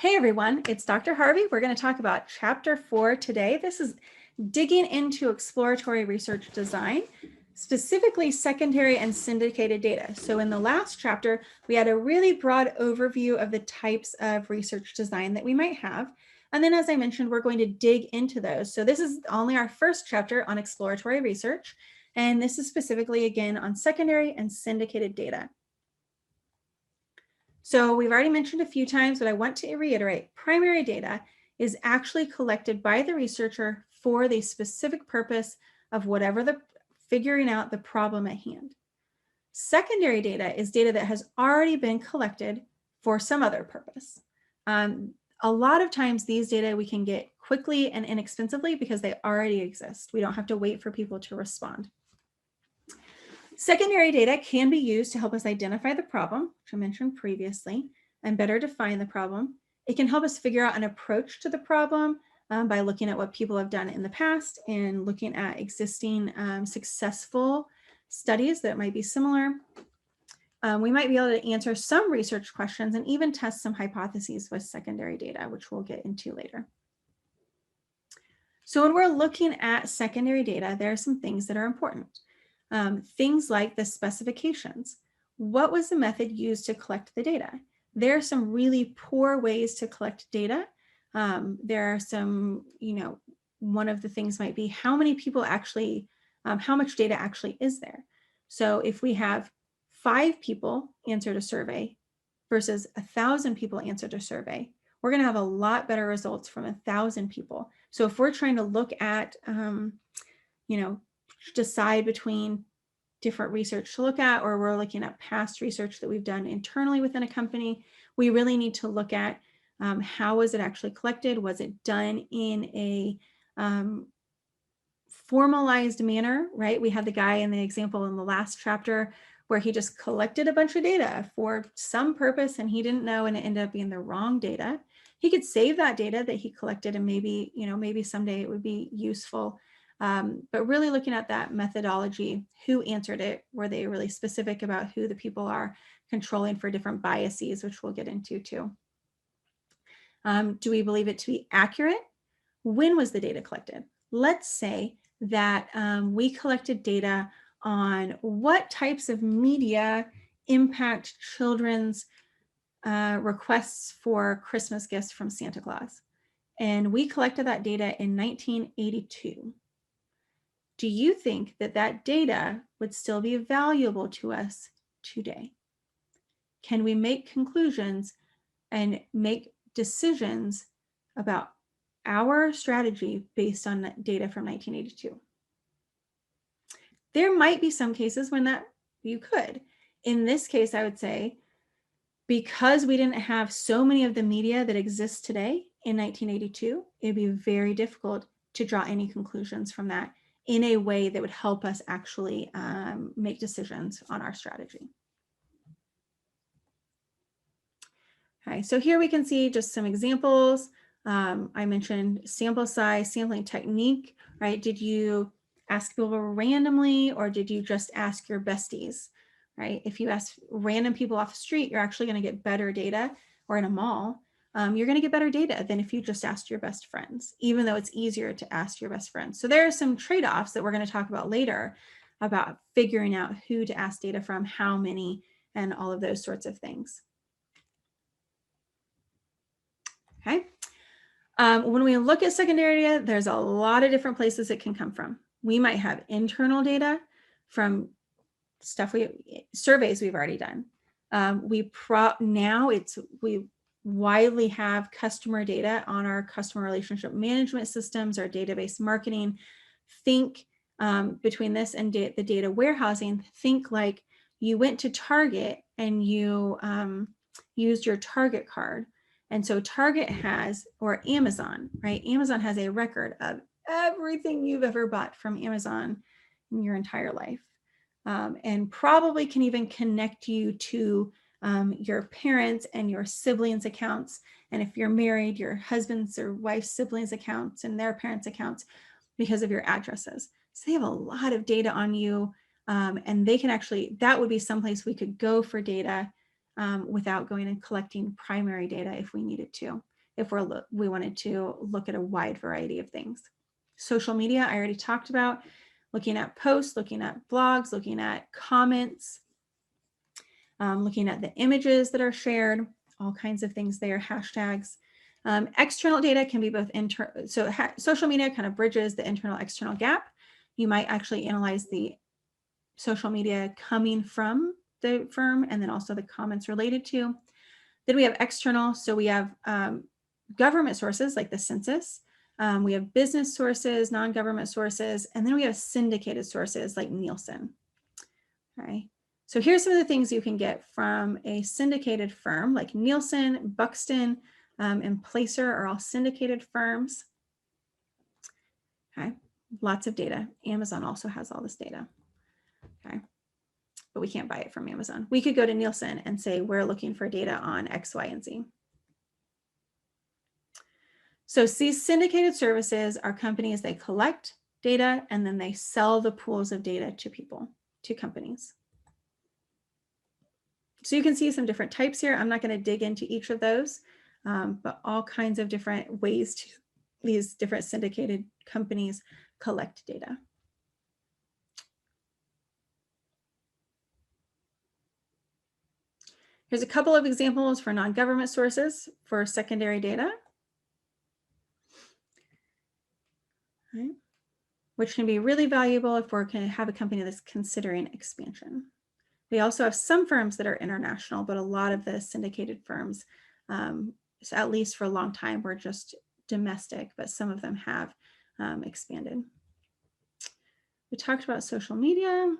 Hey everyone, it's Dr. Harvey. We're going to talk about Chapter 4 today. This is digging into exploratory research design, specifically secondary and syndicated data. So in the last chapter, we had a really broad overview of the types of research design that we might have. And then as I mentioned, we're going to dig into those. So this is only our first chapter on exploratory research. And this is specifically, again, on secondary and syndicated data. So we've already mentioned a few times, but I want to reiterate, primary data is actually collected by the researcher for the specific purpose of whatever the figuring out the problem at hand. Secondary data is data that has already been collected for some other purpose. A lot of times these data we can get quickly and inexpensively because they already exist. We don't have to wait for people to respond. Secondary data can be used to help us identify the problem, which I mentioned previously, and better define the problem. It can help us figure out an approach to the problem by looking at what people have done in the past and looking at existing successful studies that might be similar. We might be able to answer some research questions and even test some hypotheses with secondary data, which we'll get into later. So when we're looking at secondary data, there are some things that are important. Things like the specifications. What was the method used to collect the data? There are some really poor ways to collect data. There are some, one of the things might be how many people actually, how much data actually is there? So if we have 5 people answered a survey versus 1,000 people answered a survey, we're going to have a lot better results from 1,000 people. So if we're trying to look at, decide between different research to look at, or we're looking at past research that we've done internally within a company, we really need to look at how was it actually collected? Was it done in a formalized manner, right? We had the guy in the example in the last chapter where he just collected a bunch of data for some purpose and he didn't know, and it ended up being the wrong data. He could save that data that he collected and maybe, maybe someday it would be useful. But really looking at that methodology, who answered it, were they really specific about who the people are controlling for different biases, which we'll get into too. Do we believe it to be accurate? When was the data collected? Let's say that we collected data on what types of media impact children's requests for Christmas gifts from Santa Claus. And we collected that data in 1982. Do you think that that data would still be valuable to us today? Can we make conclusions and make decisions about our strategy based on data from 1982? There might be some cases when that you could. In this case, I would say, because we didn't have so many of the media that exists today in 1982, it'd be very difficult to draw any conclusions from that in a way that would help us actually make decisions on our strategy. Okay, so here we can see just some examples. I mentioned sample size, sampling technique, right? Did you ask people randomly or did you just ask your besties, right? If you ask random people off the street, you're actually going to get better data, or in a mall, you're going to get better data than if you just asked your best friends, even though it's easier to ask your best friends. So there are some trade-offs that we're going to talk about later about figuring out who to ask data from, how many, and all of those sorts of things. Okay. When we look at secondary data, there's a lot of different places it can come from. We might have internal data from stuff surveys we've already done. We widely have customer data on our customer relationship management systems, our database marketing. Think between this and the data warehousing, think like you went to Target and you used your Target card. And so Target has, or Amazon, right? Amazon has a record of everything you've ever bought from Amazon in your entire life. And probably can even connect you to your parents and your siblings' accounts. And if you're married, your husband's or wife's siblings' accounts and their parents' accounts because of your addresses. So they have a lot of data on you. And they can actually, that would be someplace we could go for data without going and collecting primary data if we needed to. if we wanted to look at a wide variety of things. Social media, I already talked about, looking at posts, looking at blogs, looking at comments, looking at the images that are shared, all kinds of things there, hashtags. External data can be both internal. So social media kind of bridges the internal external gap. You might actually analyze the social media coming from the firm and then also the comments related to. Then we have external. So we have government sources like the census. We have business sources, non-government sources, and then we have syndicated sources like Nielsen. Okay. So here's some of the things you can get from a syndicated firm like Nielsen, Buxton, and Placer are all syndicated firms. Okay. Lots of data. Amazon also has all this data. Okay. But we can't buy it from Amazon. We could go to Nielsen and say, we're looking for data on X, Y, and Z. So these syndicated services are companies, they collect data and then they sell the pools of data to people, to companies. So you can see some different types here. I'm not going to dig into each of those, but all kinds of different ways to these different syndicated companies collect data. Here's a couple of examples for non-government sources for secondary data, right, which can be really valuable if we're going to have a company that's considering expansion. We also have some firms that are international, but a lot of the syndicated firms, so at least for a long time, were just domestic, but some of them have expanded. We talked about social media.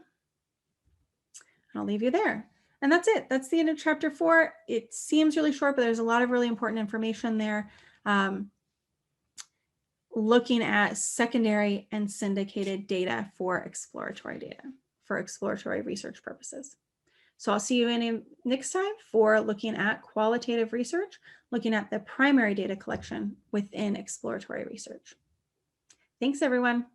I'll leave you there. And that's it. That's the end of chapter 4. It seems really short, but there's a lot of really important information there. Looking at secondary and syndicated data for exploratory data, for exploratory research purposes. So I'll see you next time for looking at qualitative research, looking at the primary data collection within exploratory research. Thanks, everyone.